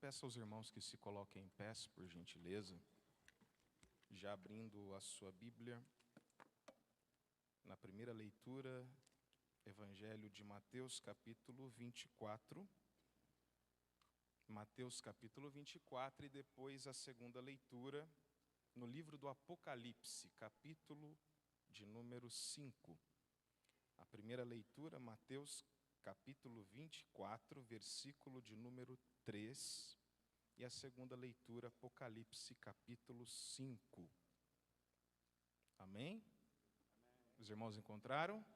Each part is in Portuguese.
peço aos irmãos que se coloquem em pé, por gentileza, já abrindo a sua Bíblia, na primeira leitura, Evangelho de Mateus, capítulo 24. Mateus, capítulo 24, e depois a segunda leitura, no livro do Apocalipse, capítulo de número 5. A primeira leitura, Mateus, capítulo 24, versículo de número 3, e a segunda leitura, Apocalipse, capítulo 5. Amém? Os irmãos encontraram?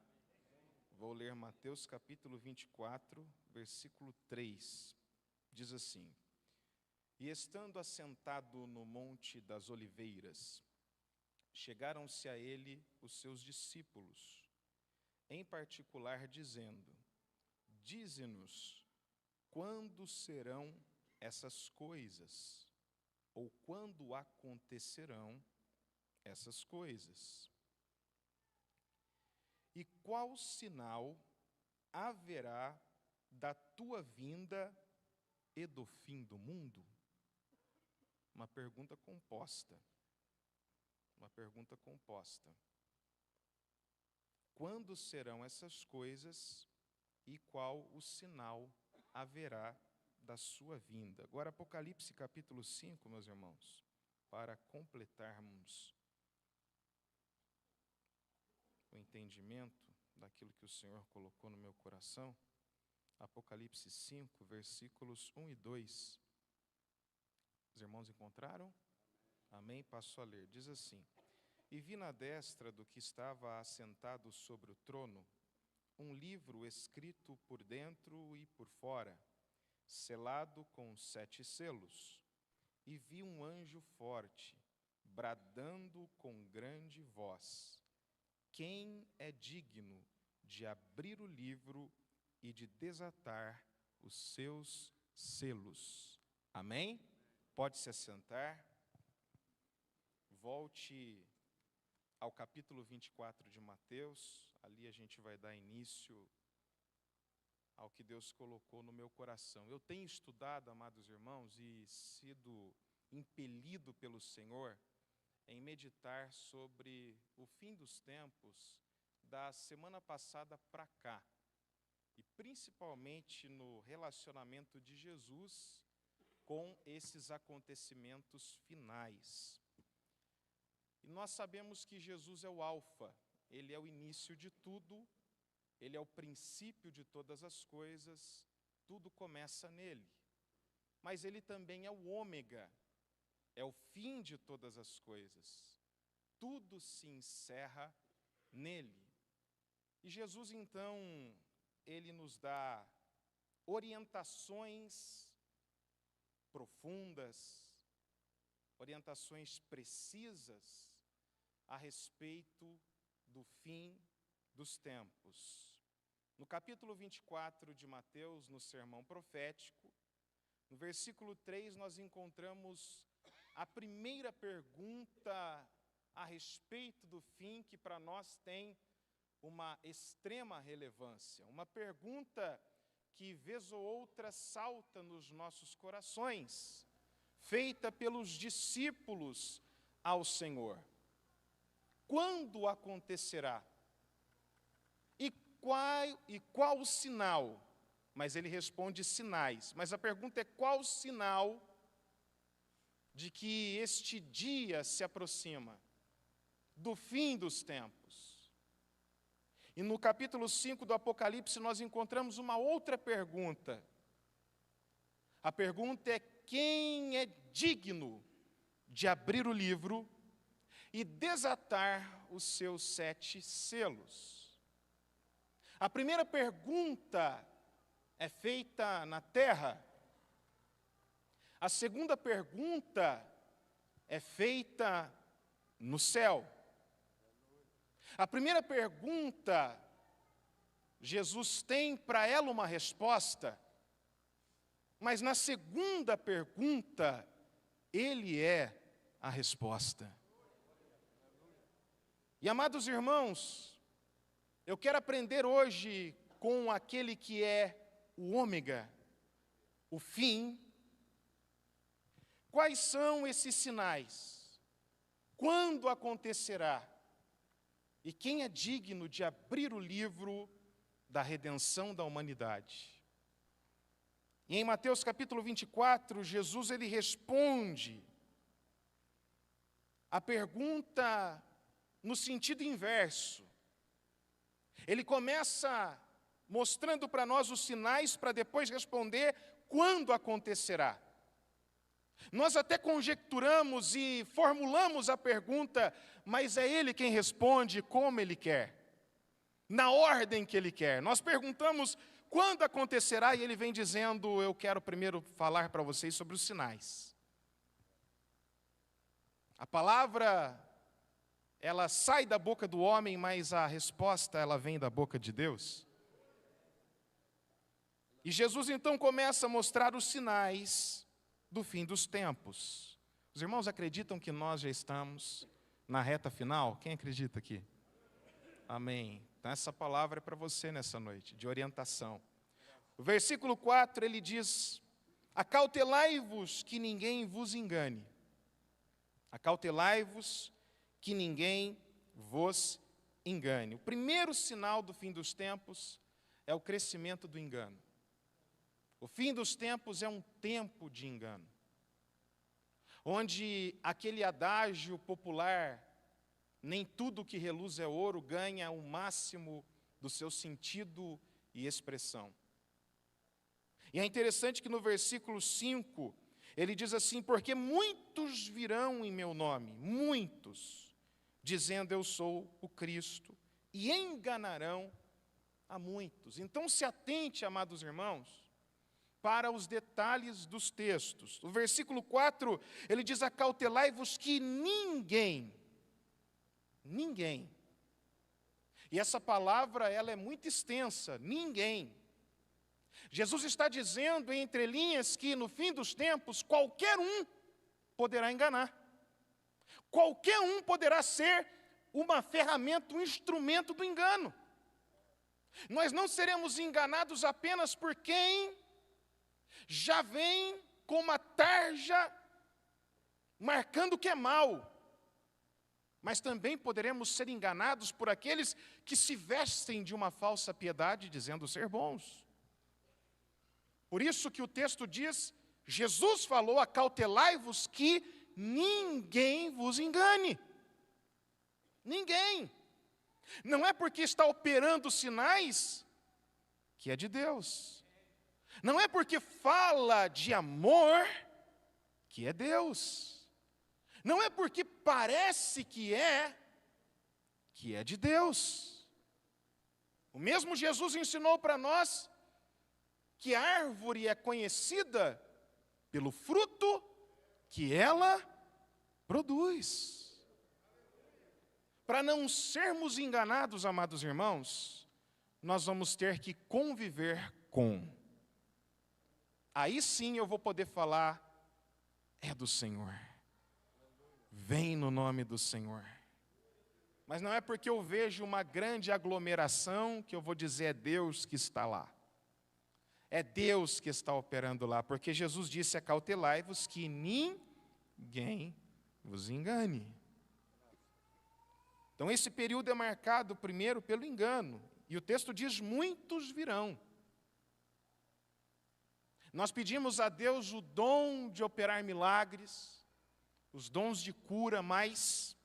Vou ler Mateus, capítulo 24, versículo 3. Diz assim: E estando assentado no Monte das Oliveiras, chegaram-se a ele os seus discípulos, em particular dizendo: Dize-nos, quando serão essas coisas? Ou quando acontecerão essas coisas? E qual sinal haverá da tua vinda e do fim do mundo? Uma pergunta composta. Uma pergunta composta. Quando serão essas coisas e qual o sinal haverá da sua vinda? Agora, Apocalipse capítulo 5, meus irmãos, para completarmos o entendimento daquilo que o Senhor colocou no meu coração. Apocalipse 5, versículos 1 e 2. Os irmãos encontraram? Amém? Passo a ler. Diz assim: E vi na destra do que estava assentado sobre o trono um livro escrito por dentro e por fora, selado com 7 selos. E vi um anjo forte, bradando com grande voz: Quem é digno de abrir o livro e de desatar os seus selos? Amém? Pode se assentar. Volte ao capítulo 24 de Mateus. Ali a gente vai dar início ao que Deus colocou no meu coração. Eu tenho estudado, amados irmãos, e sido impelido pelo Senhor em meditar sobre o fim dos tempos da semana passada para cá, e principalmente no relacionamento de Jesus com esses acontecimentos finais. E nós sabemos que Jesus é o Alfa, Ele é o início de tudo, Ele é o princípio de todas as coisas, tudo começa nele. Mas Ele também é o Ômega, é o fim de todas as coisas. Tudo se encerra nele. E Jesus, então, Ele nos dá orientações profundas, orientações precisas a respeito do fim dos tempos. No capítulo 24 de Mateus, no sermão profético, no versículo 3, nós encontramos a primeira pergunta a respeito do fim, que para nós tem uma extrema relevância. Uma pergunta que, vez ou outra, salta nos nossos corações, feita pelos discípulos ao Senhor. Quando acontecerá? E qual o sinal? Mas ele responde sinais. Mas a pergunta é: qual o sinal de que este dia se aproxima, do fim dos tempos? E no capítulo 5 do Apocalipse nós encontramos uma outra pergunta. A pergunta é: quem é digno de abrir o livro e desatar os seus 7 selos? A primeira pergunta é feita na terra. A segunda pergunta é feita no céu. A primeira pergunta, Jesus tem para ela uma resposta, mas na segunda pergunta, Ele é a resposta. E, amados irmãos, eu quero aprender hoje com aquele que é o ômega, o fim Quais são esses sinais? Quando acontecerá? E quem é digno de abrir o livro da redenção da humanidade? E em Mateus capítulo 24, Jesus ele responde a pergunta no sentido inverso. Ele começa mostrando para nós os sinais para depois responder quando acontecerá. Nós até conjecturamos e formulamos a pergunta, mas é Ele quem responde como Ele quer, na ordem que Ele quer. Nós perguntamos quando acontecerá e Ele vem dizendo, eu quero primeiro falar para vocês sobre os sinais. A palavra, ela sai da boca do homem, mas a resposta, ela vem da boca de Deus. E Jesus então começa a mostrar os sinais do fim dos tempos. Os irmãos acreditam que nós já estamos na reta final? Quem acredita aqui? Amém. Então essa palavra é para você nessa noite, de orientação. O versículo 4, ele diz, acautelai-vos que ninguém vos engane. Acautelai-vos que ninguém vos engane. O primeiro sinal do fim dos tempos é o crescimento do engano. O fim dos tempos é um tempo de engano, onde aquele adágio popular, nem tudo que reluz é ouro, ganha o máximo do seu sentido e expressão. E é interessante que no versículo 5, ele diz assim, porque muitos virão em meu nome, muitos, dizendo eu sou o Cristo, e enganarão a muitos. Então se atente, amados irmãos, para os detalhes dos textos. O versículo 4, ele diz, acautelai-vos que ninguém, e essa palavra, ela é muito extensa, ninguém. Jesus está dizendo, em entrelinhas, que no fim dos tempos, qualquer um poderá enganar. Qualquer um poderá ser uma ferramenta, um instrumento do engano. Nós não seremos enganados apenas por quem já vem com uma tarja marcando que é mal, mas também poderemos ser enganados por aqueles que se vestem de uma falsa piedade, dizendo ser bons. Por isso que o texto diz, Jesus falou, acautelai-vos que ninguém vos engane. Ninguém. Não é porque está operando sinais que é de Deus. Não é porque fala de amor que é Deus. Não é porque parece que é de Deus. O mesmo Jesus ensinou para nós que a árvore é conhecida pelo fruto que ela produz. Para não sermos enganados, amados irmãos, nós vamos ter que conviver com. Aí sim eu vou poder falar, é do Senhor. Vem no nome do Senhor. Mas não é porque eu vejo uma grande aglomeração que eu vou dizer é Deus que está lá. É Deus que está operando lá, porque Jesus disse, acautelai-vos que ninguém vos engane. Então esse período é marcado primeiro pelo engano, e o texto diz, muitos virão. Nós pedimos a Deus o dom de operar milagres, os dons de cura, mas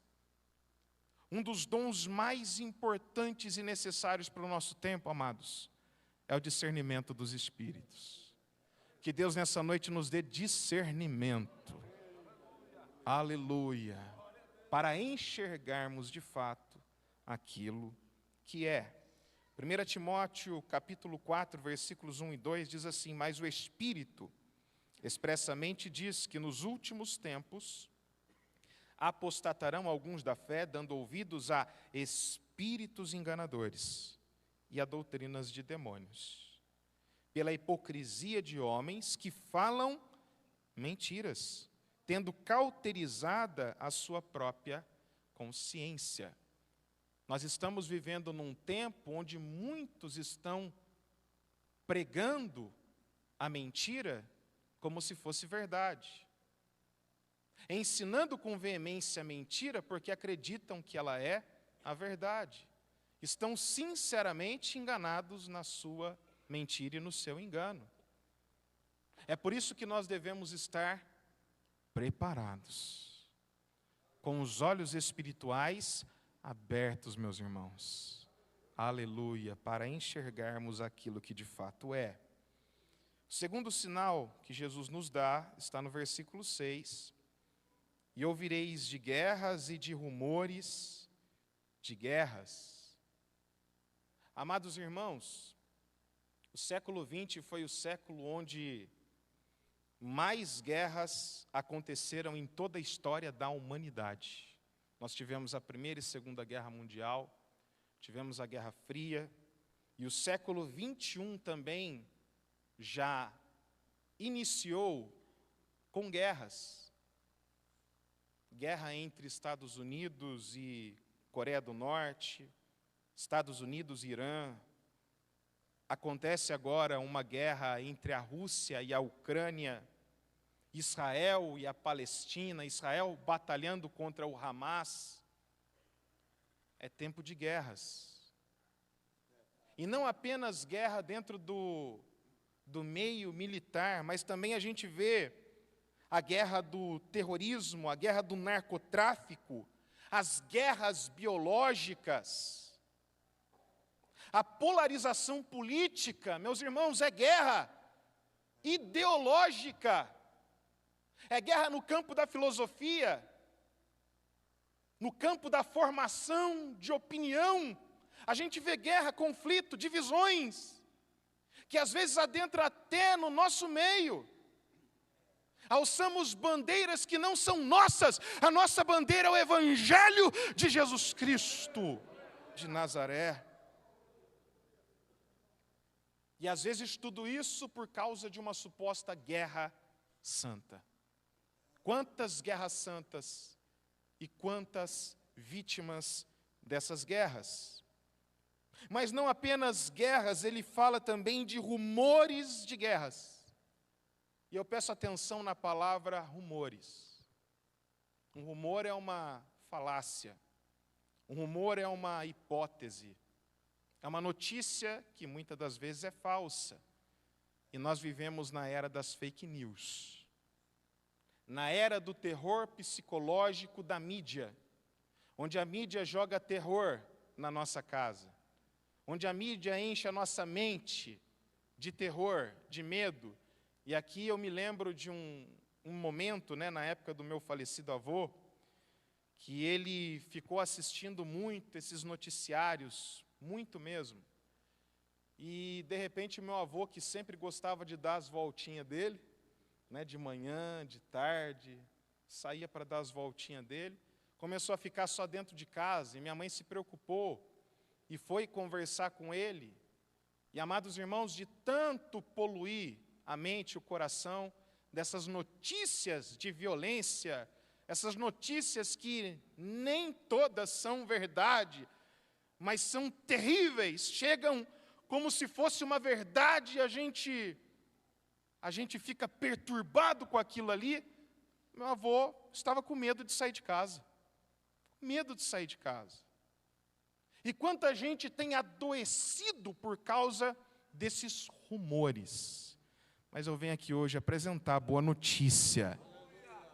um dos dons mais importantes e necessários para o nosso tempo, amados, é o discernimento dos espíritos. Que Deus nessa noite nos dê discernimento. Aleluia. Para enxergarmos de fato aquilo que é. 1 Timóteo, capítulo 4, versículos 1 e 2, diz assim, mas o Espírito expressamente diz que nos últimos tempos apostatarão alguns da fé, dando ouvidos a espíritos enganadores e a doutrinas de demônios, pela hipocrisia de homens que falam mentiras, tendo cauterizada a sua própria consciência. Nós estamos vivendo num tempo onde muitos estão pregando a mentira como se fosse verdade. ensinando com veemência a mentira porque acreditam que ela é a verdade. Estão sinceramente enganados na sua mentira e no seu engano. É por isso que nós devemos estar preparados, com os olhos espirituais abertos, meus irmãos. Aleluia, para enxergarmos aquilo que de fato é. O segundo sinal que Jesus nos dá está no versículo 6. E ouvireis de guerras e de rumores de guerras. Amados irmãos, o século XX foi o século onde mais guerras aconteceram em toda a história da humanidade. Nós tivemos a Primeira e Segunda Guerra Mundial, tivemos a Guerra Fria, e o século XXI também já iniciou com guerras. Guerra entre Estados Unidos e Coreia do Norte, Estados Unidos e Irã. Acontece agora uma guerra entre a Rússia e a Ucrânia, Israel e a Palestina, Israel batalhando contra o Hamas. É tempo de guerras. E não apenas guerra dentro do meio militar, mas também a gente vê a guerra do terrorismo, a guerra do narcotráfico, as guerras biológicas, a polarização política, meus irmãos, é guerra ideológica, é guerra no campo da filosofia, no campo da formação de opinião. A gente vê guerra, conflito, divisões, que às vezes adentra até no nosso meio. Alçamos bandeiras que não são nossas. A nossa bandeira é o Evangelho de Jesus Cristo de Nazaré. E às vezes tudo isso por causa de uma suposta guerra santa. Quantas guerras santas e quantas vítimas dessas guerras. Mas não apenas guerras, ele fala também de rumores de guerras. E eu peço atenção na palavra rumores. Um rumor é uma falácia. Um rumor é uma hipótese. É uma notícia que muitas das vezes é falsa. E nós vivemos na era das fake news. Na era do terror psicológico da mídia. Onde a mídia joga terror na nossa casa. Onde a mídia enche a nossa mente de terror, de medo. E aqui eu me lembro de um momento, na época do meu falecido avô, que ele ficou assistindo muito esses noticiários, muito mesmo. E, de repente, meu avô, que sempre gostava de dar as voltinhas dele, de manhã, de tarde, saía para dar as voltinhas dele, começou a ficar só dentro de casa, e minha mãe se preocupou e foi conversar com ele. E, amados irmãos, de tanto poluir a mente, o coração, dessas notícias de violência, essas notícias que nem todas são verdade, mas são terríveis, chegam como se fosse uma verdade, e a gente fica perturbado com aquilo ali. Meu avô estava com medo de sair de casa, medo de sair de casa. E quanta gente tem adoecido por causa desses rumores. Mas eu venho aqui hoje apresentar a boa notícia,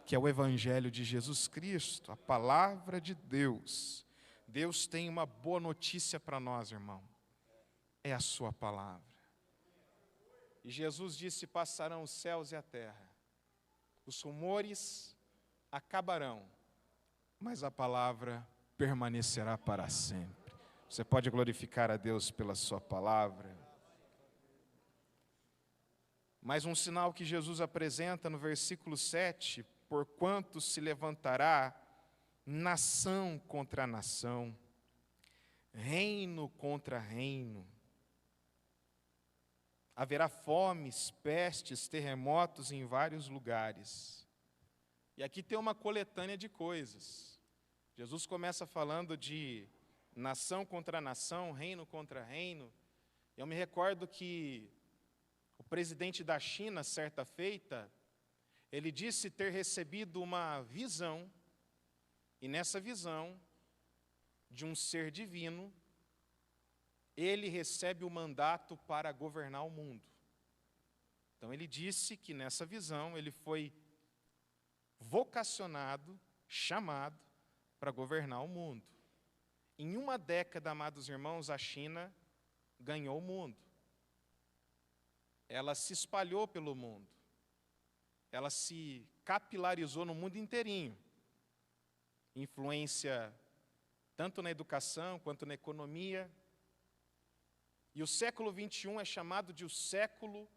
que é o Evangelho de Jesus Cristo, a palavra de Deus. Deus tem uma boa notícia para nós, irmão. É a sua palavra. E Jesus disse: passarão os céus e a terra. Os rumores acabarão, mas a palavra permanecerá para sempre. Você pode glorificar a Deus pela sua palavra. Mais um sinal que Jesus apresenta no versículo 7, porquanto se levantará nação contra nação, reino contra reino. Haverá fomes, pestes, terremotos em vários lugares. E aqui tem uma coletânea de coisas. Jesus começa falando de nação contra nação, reino contra reino. Eu me recordo que o presidente da China, certa feita, Ele disse ter recebido uma visão, e nessa visão, de um ser divino, ele recebe o mandato para governar o mundo. Então ele disse que nessa visão ele foi vocacionado, chamado para governar o mundo. Em uma década, amados irmãos, a China ganhou o mundo. Ela se espalhou pelo mundo. Ela se capilarizou no mundo inteirinho. Influência tanto na educação quanto na economia. E o século XXI é chamado de o século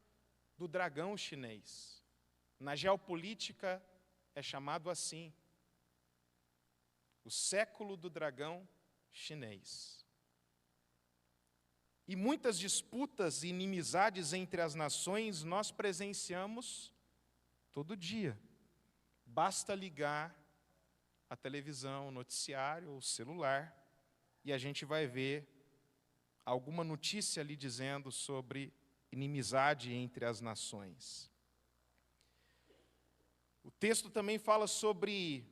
do dragão chinês. Na geopolítica é chamado assim. O século do dragão chinês. E muitas disputas e inimizades entre as nações nós presenciamos todo dia. Basta ligar a televisão, o noticiário, o celular, e a gente vai ver alguma notícia ali dizendo sobre inimizade entre as nações. O texto também fala sobre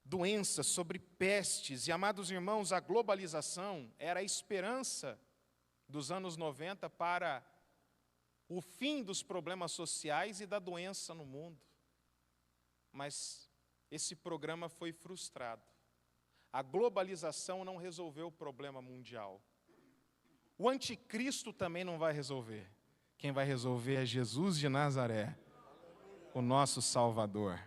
doenças, sobre pestes, e, amados irmãos, a globalização era a esperança dos anos 90 para o fim dos problemas sociais e da doença no mundo. Mas esse programa foi frustrado. A globalização não resolveu o problema mundial. O anticristo também não vai resolver. Quem vai resolver é Jesus de Nazaré, o nosso Salvador.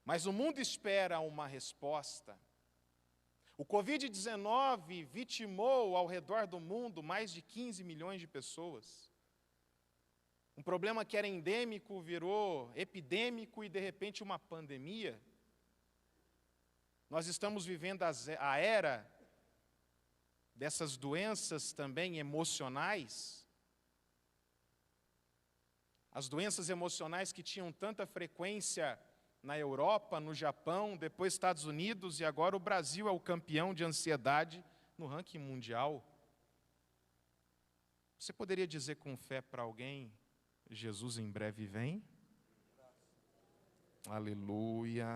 Mas o mundo espera uma resposta. O Covid-19 vitimou ao redor do mundo mais de 15 milhões de pessoas. Um problema que era endêmico virou epidêmico e, de repente, uma pandemia. Nós estamos vivendo a era dessas doenças também emocionais. As doenças emocionais que tinham tanta frequência na Europa, no Japão, depois Estados Unidos, e agora o Brasil é o campeão de ansiedade no ranking mundial. Você poderia dizer com fé para alguém: Jesus em breve vem? Aleluia.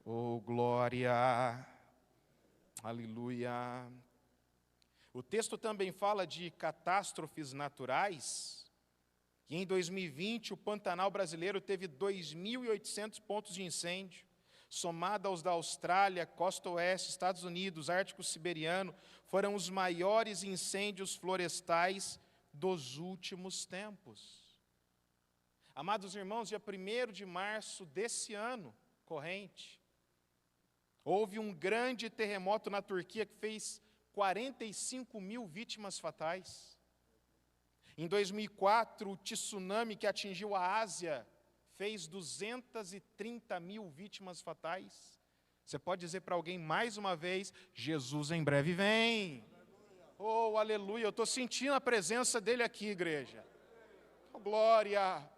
Oh, glória. Aleluia. O texto também fala de catástrofes naturais. E em 2020, o Pantanal brasileiro teve 2.800 pontos de incêndio, somado aos da Austrália, Costa Oeste, Estados Unidos, Ártico Siberiano, foram os maiores incêndios florestais dos últimos tempos. Amados irmãos, dia 1º de março desse ano corrente, houve um grande terremoto na Turquia que fez 45 mil vítimas fatais. Em 2004, o tsunami que atingiu a Ásia fez 230 mil vítimas fatais. Você pode dizer para alguém mais uma vez: Jesus em breve vem. Oh, aleluia, eu estou sentindo a presença dele aqui, igreja. Oh, glória.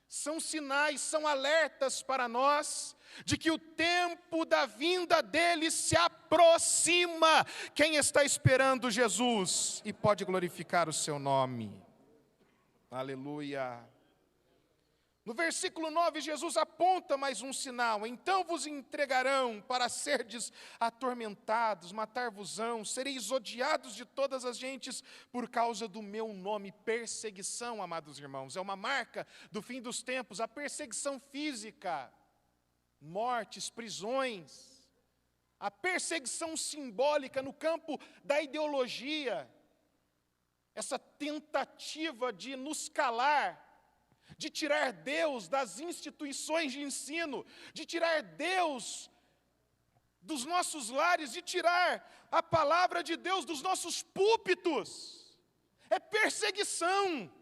São sinais, são alertas para nós de que o tempo da vinda dele se aproxima. Quem está esperando Jesus e pode glorificar o seu nome? Aleluia. No versículo 9, Jesus aponta mais um sinal: então vos entregarão para serdes atormentados, matar-vos-ão, sereis odiados de todas as gentes por causa do meu nome. Perseguição, amados irmãos, é uma marca do fim dos tempos. A perseguição física, mortes, prisões. A perseguição simbólica no campo da ideologia, essa tentativa de nos calar, de tirar Deus das instituições de ensino, de tirar Deus dos nossos lares, de tirar a palavra de Deus dos nossos púlpitos. É perseguição.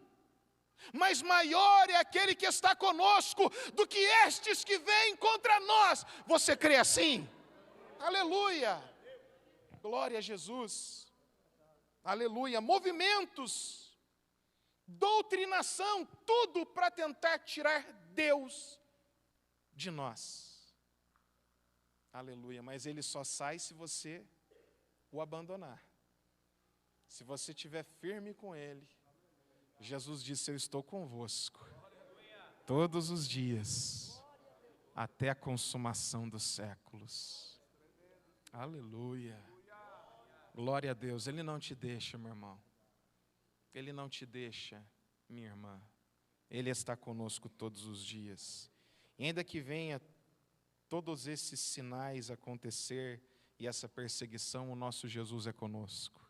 Mas maior é aquele que está conosco do que estes que vêm contra nós. Você crê assim? Aleluia. Glória a Jesus. Aleluia. Movimentos, doutrinação, tudo para tentar tirar Deus de nós. Aleluia. Mas ele só sai se você o abandonar. Se você estiver firme com ele. Jesus disse: eu estou convosco todos os dias, até a consumação dos séculos. Aleluia. Glória a Deus. Ele não te deixa, meu irmão. Ele não te deixa, minha irmã. Ele está conosco todos os dias. E ainda que venha todos esses sinais acontecer e essa perseguição, o nosso Jesus é conosco.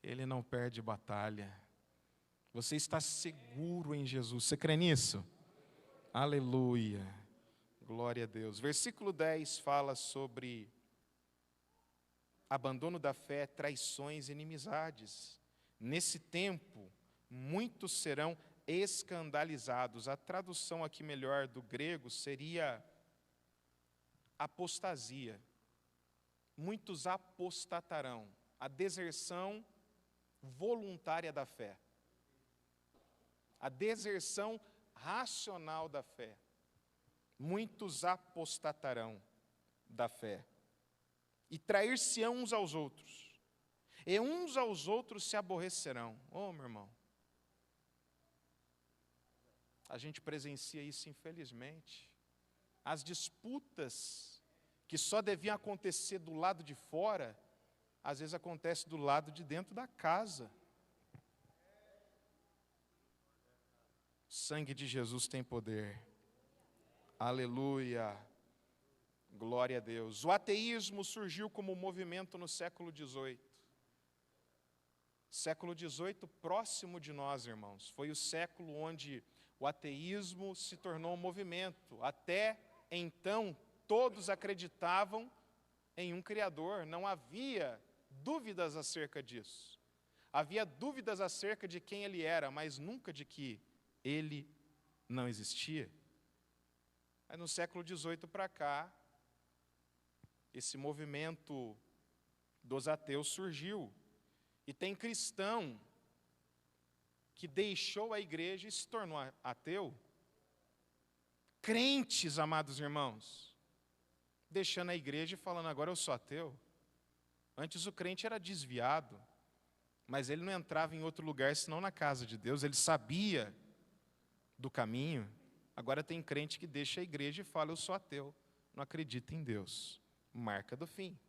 Ele não perde batalha. Você está seguro em Jesus. Você crê nisso? Aleluia. Glória a Deus. Versículo 10 fala sobre abandono da fé, traições e inimizades. Nesse tempo, muitos serão escandalizados. A tradução aqui melhor do grego seria apostasia. Muitos apostatarão. A deserção voluntária da fé. A deserção racional da fé. Muitos apostatarão da fé. E trair-se-ão uns aos outros. E uns aos outros se aborrecerão. Oh, meu irmão. A gente presencia isso, infelizmente. As disputas que só deviam acontecer do lado de fora, às vezes acontece do lado de dentro da casa. O sangue de Jesus tem poder. Aleluia. Glória a Deus. O ateísmo surgiu como movimento no século XVIII. Século XVIII, próximo de nós, irmãos. Foi o século onde o ateísmo se tornou um movimento. Até então, todos acreditavam em um Criador. Não havia dúvidas acerca disso. Havia dúvidas acerca de quem Ele era, mas nunca de que Ele não existia. Aí no século XVIII para cá, esse movimento dos ateus surgiu. E tem cristão que deixou a igreja e se tornou ateu. Crentes, amados irmãos, deixando a igreja e falando, agora eu sou ateu. Antes o crente era desviado, mas ele não entrava em outro lugar senão na casa de Deus. Ele sabia do caminho. Agora tem crente que deixa a igreja e fala, eu sou ateu, não acredito em Deus. Marca do fim.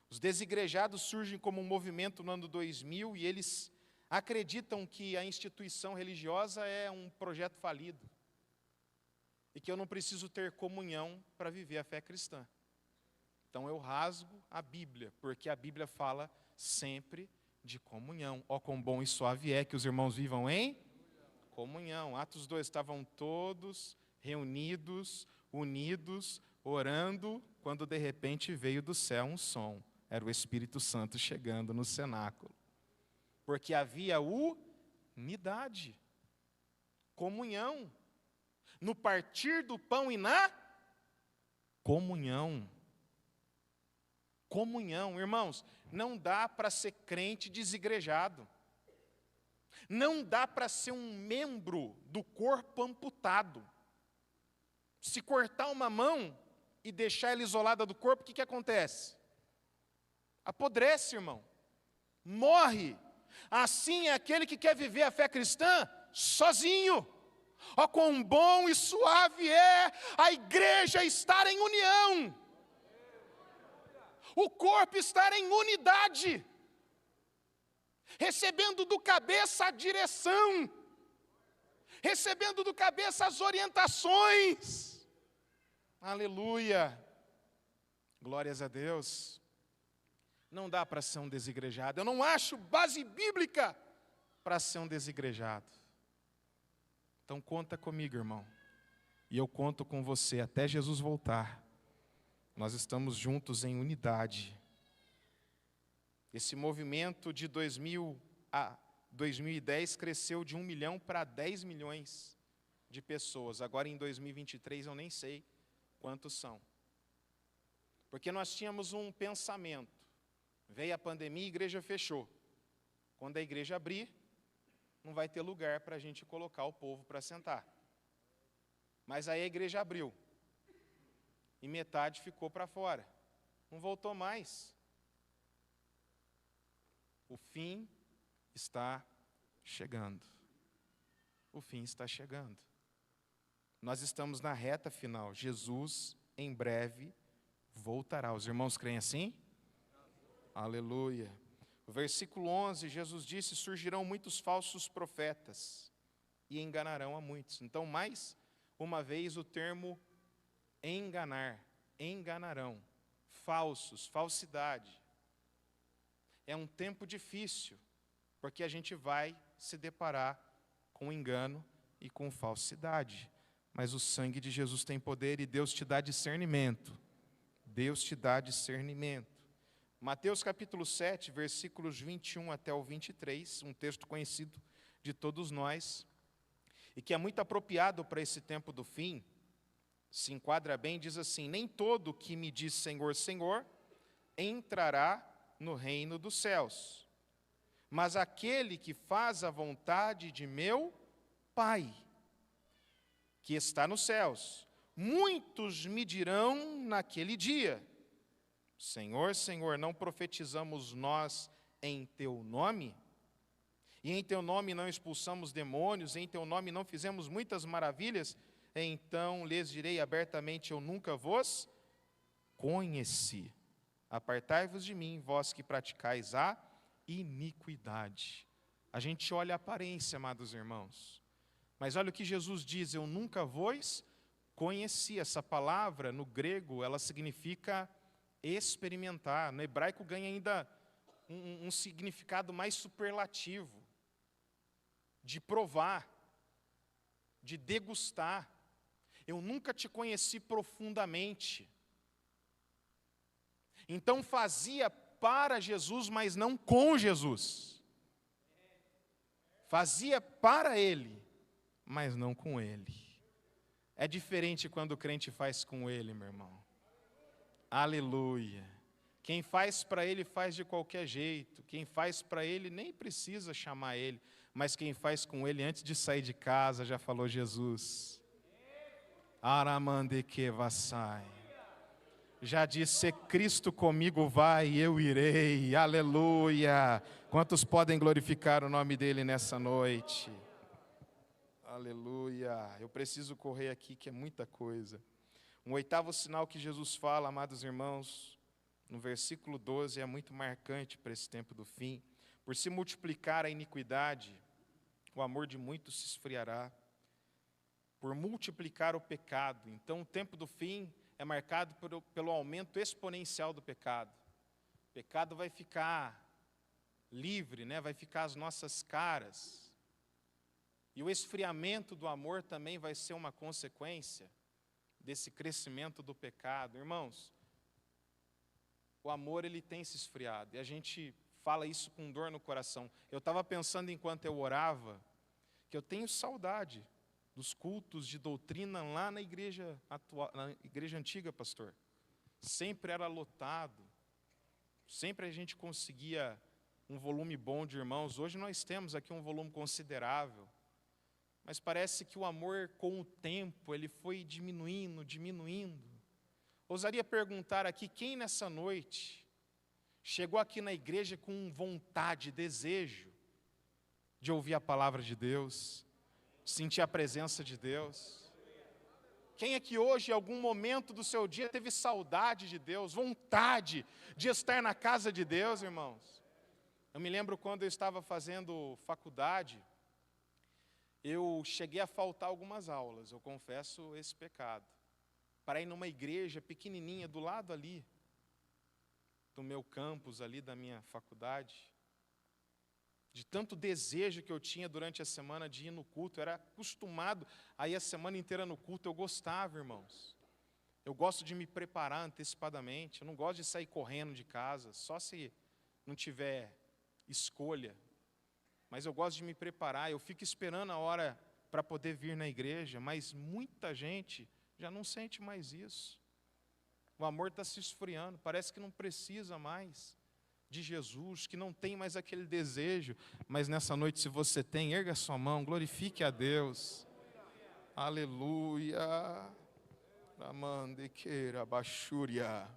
Os desigrejados surgem como um movimento no ano 2000 e eles acreditam que a instituição religiosa é um projeto falido e que eu não preciso ter comunhão para viver a fé cristã. Então eu rasgo a Bíblia, porque a Bíblia fala sempre de comunhão. Ó, quão bom e suave é que os irmãos vivam em comunhão. Atos 2, estavam todos reunidos, unidos, orando, quando de repente veio do céu um som. Era o Espírito Santo chegando no cenáculo. Porque havia unidade, comunhão, no partir do pão e na comunhão. Comunhão, irmãos, não dá para ser crente desigrejado. Não dá para ser um membro do corpo amputado. Se cortar uma mão e deixar ela isolada do corpo, o que acontece? Apodrece, irmão. Morre. Assim é aquele que quer viver a fé cristã sozinho. Ó, quão bom e suave é a igreja estar em união. O corpo estar em unidade. Recebendo do cabeça a direção. Recebendo do cabeça as orientações. Aleluia. Glórias a Deus. Não dá para ser um desigrejado. Eu não acho base bíblica para ser um desigrejado. Então conta comigo, irmão. E eu conto com você até Jesus voltar. Nós estamos juntos em unidade. Esse movimento de 2000 a 2010 cresceu de 1 milhão para 10 milhões de pessoas. Agora em 2023 eu nem sei quantos são. Porque nós tínhamos um pensamento. Veio a pandemia e a igreja fechou. Quando a igreja abrir, não vai ter lugar para a gente colocar o povo para sentar. Mas aí a igreja abriu. E metade ficou para fora. Não voltou mais. O fim está chegando. O fim está chegando. Nós estamos na reta final. Jesus, em breve, voltará. Os irmãos creem assim? Aleluia. O versículo 11, Jesus disse: surgirão muitos falsos profetas e enganarão a muitos. Então, mais uma vez, o termo enganar, enganarão, falsos, falsidade. É um tempo difícil, porque a gente vai se deparar com engano e com falsidade. Mas o sangue de Jesus tem poder e Deus te dá discernimento. Deus te dá discernimento. Mateus capítulo 7, versículos 21 até o 23, um texto conhecido de todos nós, e que é muito apropriado para esse tempo do fim, se enquadra bem, diz assim: nem todo que me diz Senhor, Senhor, entrará no reino dos céus, mas aquele que faz a vontade de meu Pai, que está nos céus. Muitos me dirão naquele dia: Senhor, Senhor, não profetizamos nós em Teu nome? E em Teu nome não expulsamos demônios, em Teu nome não fizemos muitas maravilhas? Então lhes direi abertamente: eu nunca vos conheci. Apartai-vos de mim, vós que praticais a iniquidade. A gente olha a aparência, amados irmãos, mas olha o que Jesus diz: eu nunca vos conheci. Essa palavra, no grego, ela significa experimentar. No hebraico ganha ainda um significado mais superlativo, de provar, de degustar. Eu nunca te conheci profundamente. Então fazia para Jesus, mas não com Jesus. Fazia para Ele, mas não com Ele. É diferente quando o crente faz com Ele, meu irmão. Aleluia. Quem faz para Ele faz de qualquer jeito. Quem faz para Ele nem precisa chamar Ele. Mas quem faz com Ele antes de sair de casa já falou Jesus. Aramande vassai. Já disse: Cristo comigo vai, eu irei. Aleluia. Quantos podem glorificar o nome dEle nessa noite? Aleluia. Eu preciso correr aqui, que é muita coisa. Um oitavo sinal que Jesus fala, amados irmãos, no versículo 12, é muito marcante para esse tempo do fim. Por se multiplicar a iniquidade, o amor de muitos se esfriará. Por multiplicar o pecado. Então, o tempo do fim é marcado pelo aumento exponencial do pecado. O pecado vai ficar livre, né? Vai ficar às nossas caras. E o esfriamento do amor também vai ser uma consequência desse crescimento do pecado. Irmãos, o amor ele tem se esfriado, e a gente fala isso com dor no coração. Eu estava pensando enquanto eu orava, que eu tenho saudade dos cultos de doutrina lá na igreja atual, na igreja antiga, pastor. Sempre era lotado, sempre a gente conseguia um volume bom de irmãos. Hoje nós temos aqui um volume considerável, mas parece que o amor, com o tempo, ele foi diminuindo. Ousaria perguntar aqui, quem nessa noite chegou aqui na igreja com vontade, desejo de ouvir a palavra de Deus, sentir a presença de Deus? Quem aqui hoje, em algum momento do seu dia, teve saudade de Deus, vontade de estar na casa de Deus, irmãos? Eu me lembro quando eu estava fazendo faculdade, eu cheguei a faltar algumas aulas, eu confesso esse pecado, para ir numa igreja pequenininha do lado ali, do meu campus ali, da minha faculdade, de tanto desejo que eu tinha durante a semana de ir no culto. Eu era acostumado a ir a semana inteira no culto, eu gostava, irmãos. Eu gosto de me preparar antecipadamente, eu não gosto de sair correndo de casa, só se não tiver escolha. Mas eu gosto de me preparar, eu fico esperando a hora para poder vir na igreja, mas muita gente já não sente mais isso. O amor está se esfriando, parece que não precisa mais de Jesus, que não tem mais aquele desejo. Mas nessa noite, se você tem, erga sua mão, glorifique a Deus. Aleluia. Ramandequeira, Bachúria.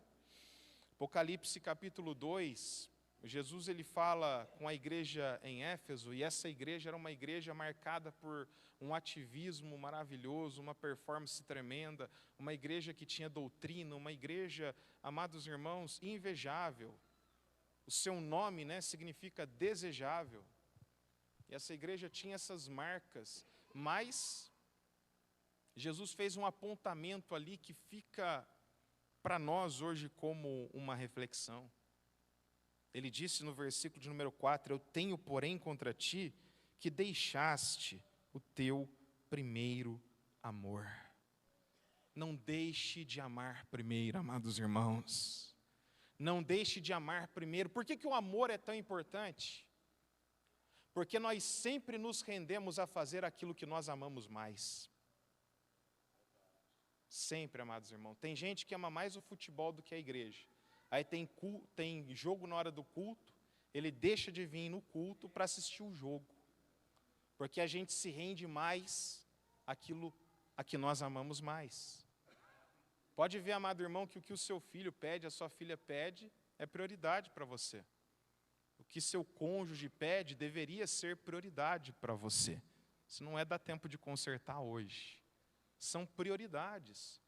Apocalipse capítulo 2, Jesus ele fala com a igreja em Éfeso, e essa igreja era uma igreja marcada por um ativismo maravilhoso, uma performance tremenda, uma igreja que tinha doutrina, uma igreja, amados irmãos, invejável. O seu nome, significa desejável. E essa igreja tinha essas marcas, mas Jesus fez um apontamento ali que fica para nós hoje como uma reflexão. Ele disse no versículo de número 4, eu tenho, porém, contra ti, que deixaste o teu primeiro amor. Não deixe de amar primeiro, amados irmãos. Não deixe de amar primeiro. Por que o amor é tão importante? Porque nós sempre nos rendemos a fazer aquilo que nós amamos mais. Sempre, amados irmãos. Tem gente que ama mais o futebol do que a igreja. Aí tem jogo na hora do culto, ele deixa de vir no culto para assistir o jogo. Porque a gente se rende mais àquilo a que nós amamos mais. Pode ver, amado irmão, que o que o seu filho pede, a sua filha pede, é prioridade para você. O que seu cônjuge pede deveria ser prioridade para você. Isso não é dar tempo de consertar hoje. São prioridades.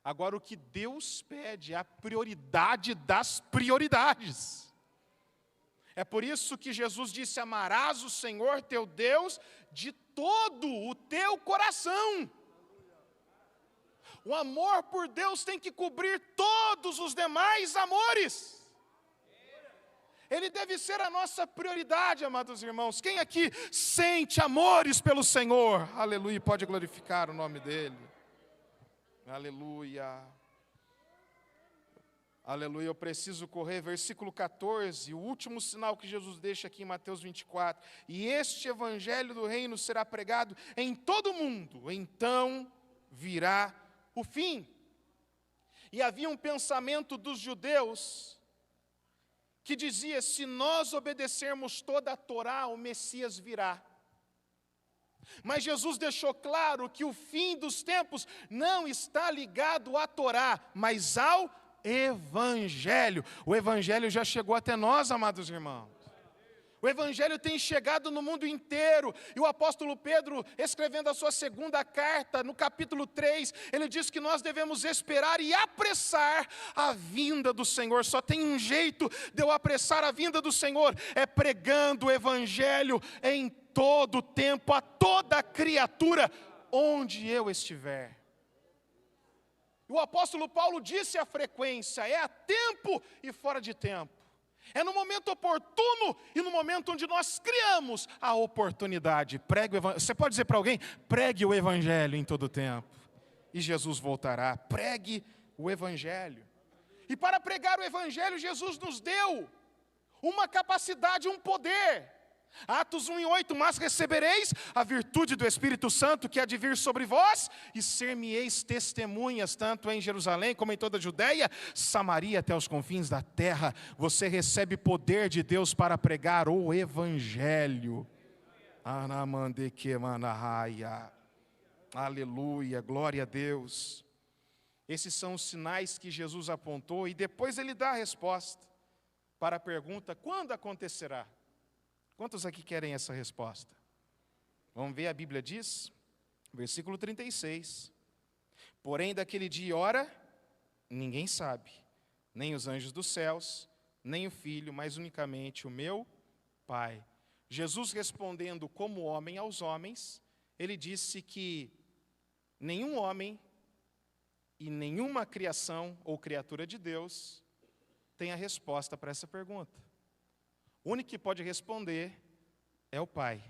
Agora, o que Deus pede é a prioridade das prioridades. É por isso que Jesus disse, amarás o Senhor teu Deus de todo o teu coração. O amor por Deus tem que cobrir todos os demais amores. Ele deve ser a nossa prioridade, amados irmãos. Quem aqui sente amores pelo Senhor? Aleluia, pode glorificar o nome dEle. Aleluia. Aleluia, eu preciso correr. Versículo 14, o último sinal que Jesus deixa aqui em Mateus 24. E este evangelho do reino será pregado em todo o mundo, então virá o fim. E havia um pensamento dos judeus que dizia, se nós obedecermos toda a Torá, o Messias virá. Mas Jesus deixou claro que o fim dos tempos não está ligado à Torá, mas ao Evangelho. O Evangelho já chegou até nós, amados irmãos. O Evangelho tem chegado no mundo inteiro. E o apóstolo Pedro, escrevendo a sua segunda carta, no capítulo 3, ele diz que nós devemos esperar e apressar a vinda do Senhor. Só tem um jeito de eu apressar a vinda do Senhor, é pregando o Evangelho em todo o tempo, a toda criatura, onde eu estiver. O apóstolo Paulo disse a frequência, é a tempo e fora de tempo. É no momento oportuno e no momento onde nós criamos a oportunidade. Pregue o evangelho. Você pode dizer para alguém, pregue o Evangelho em todo o tempo. E Jesus voltará. Pregue o Evangelho. E para pregar o Evangelho, Jesus nos deu uma capacidade, um poder. Atos 1:8, mas recebereis a virtude do Espírito Santo que há de vir sobre vós, e ser-me-eis testemunhas, tanto em Jerusalém como em toda a Judeia, Samaria até os confins da terra. Você recebe poder de Deus para pregar o Evangelho. Aleluia, glória a Deus. Esses são os sinais que Jesus apontou, e depois ele dá a resposta para a pergunta, quando acontecerá? Quantos aqui querem essa resposta? Vamos ver, a Bíblia diz, versículo 36. Porém, daquele dia e hora, ninguém sabe, nem os anjos dos céus, nem o Filho, mas unicamente o meu Pai. Jesus respondendo como homem aos homens, ele disse que nenhum homem e nenhuma criação ou criatura de Deus tem a resposta para essa pergunta. O único que pode responder é o Pai.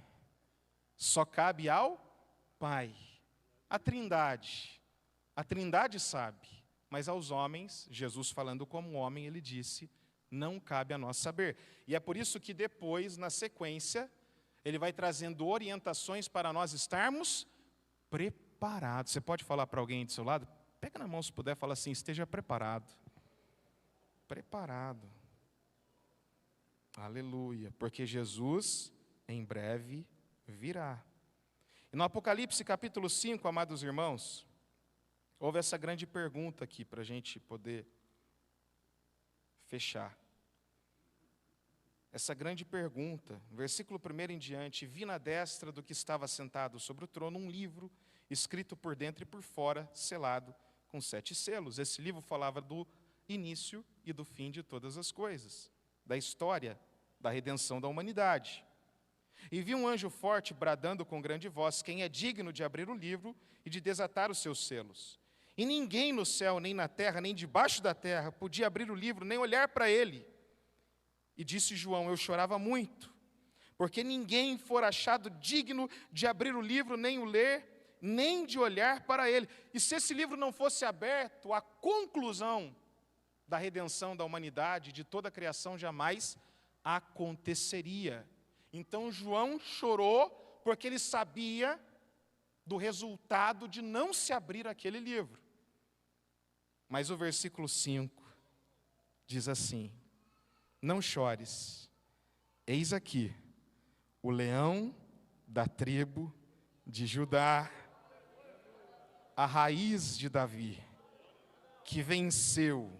Só cabe ao Pai. A Trindade sabe, mas aos homens, Jesus falando como homem, ele disse, não cabe a nós saber. E é por isso que depois, na sequência, ele vai trazendo orientações para nós estarmos preparados. Você pode falar para alguém do seu lado? Pega na mão se puder, fala assim, esteja preparado. Preparado. Aleluia, porque Jesus em breve virá. E no Apocalipse capítulo 5, amados irmãos, houve essa grande pergunta aqui para a gente poder fechar. essa grande pergunta. No versículo 1 em diante, vi na destra do que estava sentado sobre o trono um livro, escrito por dentro e por fora, selado com 7 selos. Esse livro falava do início e do fim de todas as coisas, da história da redenção da humanidade. E vi um anjo forte bradando com grande voz: quem é digno de abrir o livro e de desatar os seus selos? E ninguém no céu, nem na terra, nem debaixo da terra podia abrir o livro, nem olhar para ele. E disse João: eu chorava muito, porque ninguém for achado digno de abrir o livro, nem o ler, nem de olhar para ele. E se esse livro não fosse aberto, a conclusão da redenção da humanidade, de toda a criação, jamais aconteceria. Então João chorou, porque ele sabia do resultado de não se abrir aquele livro. Mas o versículo 5 diz assim: não chores, eis aqui o leão da tribo de Judá, a raiz de Davi, que venceu,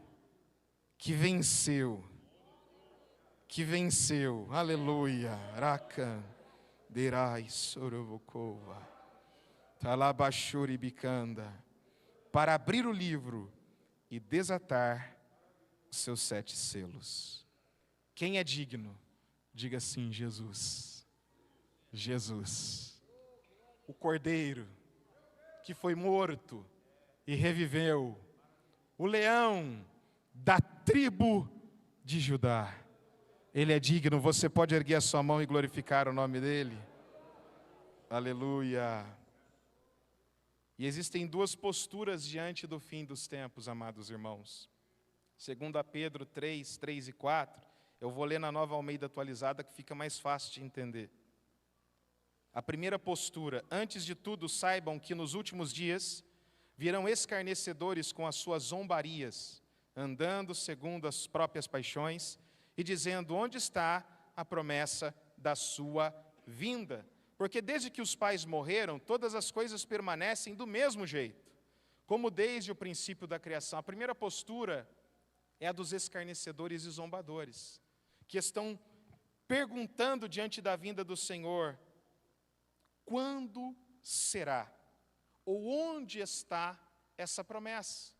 aleluia, Rakan, Derai, Sorobokova, Talabashuri Bicanda, para abrir o livro e desatar os seus 7 selos. Quem é digno? Diga assim: Jesus. Jesus, o Cordeiro que foi morto e reviveu, o leão da tribo de Judá. Ele é digno. Você pode erguer a sua mão e glorificar o nome dele? Aleluia. E existem 2 posturas diante do fim dos tempos, amados irmãos. Segundo a Pedro 3, 3 e 4, eu vou ler na Nova Almeida Atualizada, que fica mais fácil de entender. A primeira postura: antes de tudo, saibam que nos últimos dias virão escarnecedores com as suas zombarias, andando segundo as próprias paixões e dizendo: onde está a promessa da sua vinda? Porque desde que os pais morreram, todas as coisas permanecem do mesmo jeito, como desde o princípio da criação. A primeira postura é a dos escarnecedores e zombadores, que estão perguntando diante da vinda do Senhor: quando será? Ou onde está essa promessa?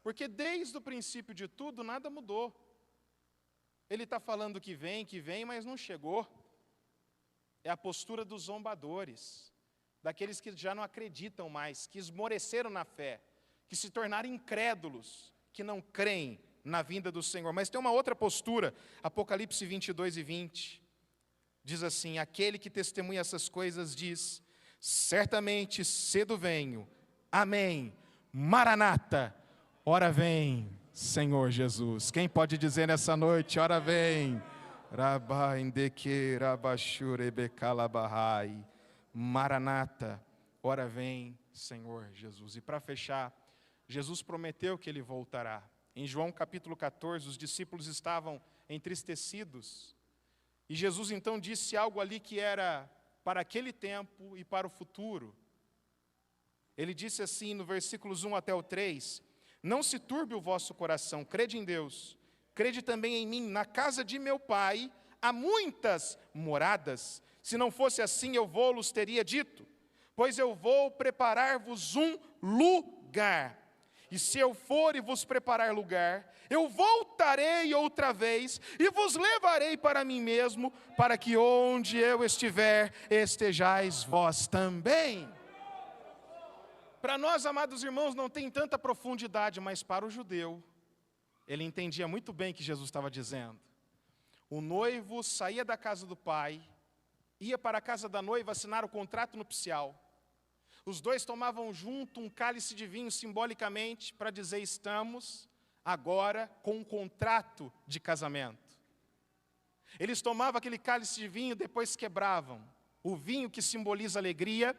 Porque desde o princípio de tudo, nada mudou. Ele está falando que vem, mas não chegou. É a postura dos zombadores, daqueles que já não acreditam mais, que esmoreceram na fé, que se tornaram incrédulos, que não creem na vinda do Senhor. Mas tem uma outra postura, Apocalipse 22 e 20, diz assim: aquele que testemunha essas coisas diz: certamente cedo venho, amém, Maranata, ora vem, Senhor Jesus. Quem pode dizer nessa noite: ora vem, Maranata, ora vem, Senhor Jesus. E para fechar, Jesus prometeu que Ele voltará. Em João capítulo 14, os discípulos estavam entristecidos, e Jesus então disse algo ali que era para aquele tempo e para o futuro. Ele disse assim no versículos 1 até o 3: não se turbe o vosso coração, crede em Deus, crede também em mim. Na casa de meu Pai há muitas moradas. Se não fosse assim, eu vou-los teria dito, pois eu vou preparar-vos um lugar. E se eu for e vos preparar lugar, eu voltarei outra vez e vos levarei para mim mesmo, para que onde eu estiver, estejais vós também. Para nós, amados irmãos, não tem tanta profundidade, mas para o judeu, ele entendia muito bem o que Jesus estava dizendo. O noivo saía da casa do pai, ia para a casa da noiva assinar o contrato nupcial. Os dois tomavam junto um cálice de vinho simbolicamente para dizer: estamos agora com um contrato de casamento. Eles tomavam aquele cálice de vinho, depois quebravam. O vinho que simboliza alegria,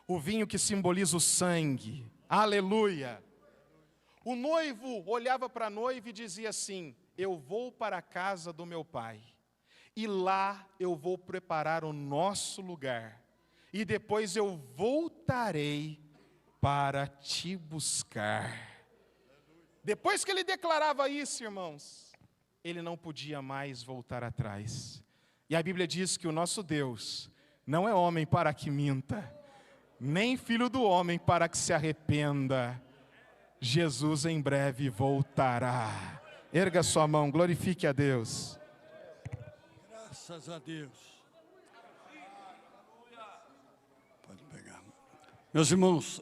o vinho que simboliza o sangue. Aleluia! O noivo olhava para a noiva e dizia assim: eu vou para a casa do meu pai, e lá eu vou preparar o nosso lugar, e depois eu voltarei para te buscar. Depois que ele declarava isso, irmãos, ele não podia mais voltar atrás, E a Bíblia diz que o nosso Deus não é homem para que minta, nem filho do homem para que se arrependa. Jesus em breve voltará. Erga sua mão, glorifique a Deus. Graças a Deus. Pode pegar. Meus irmãos,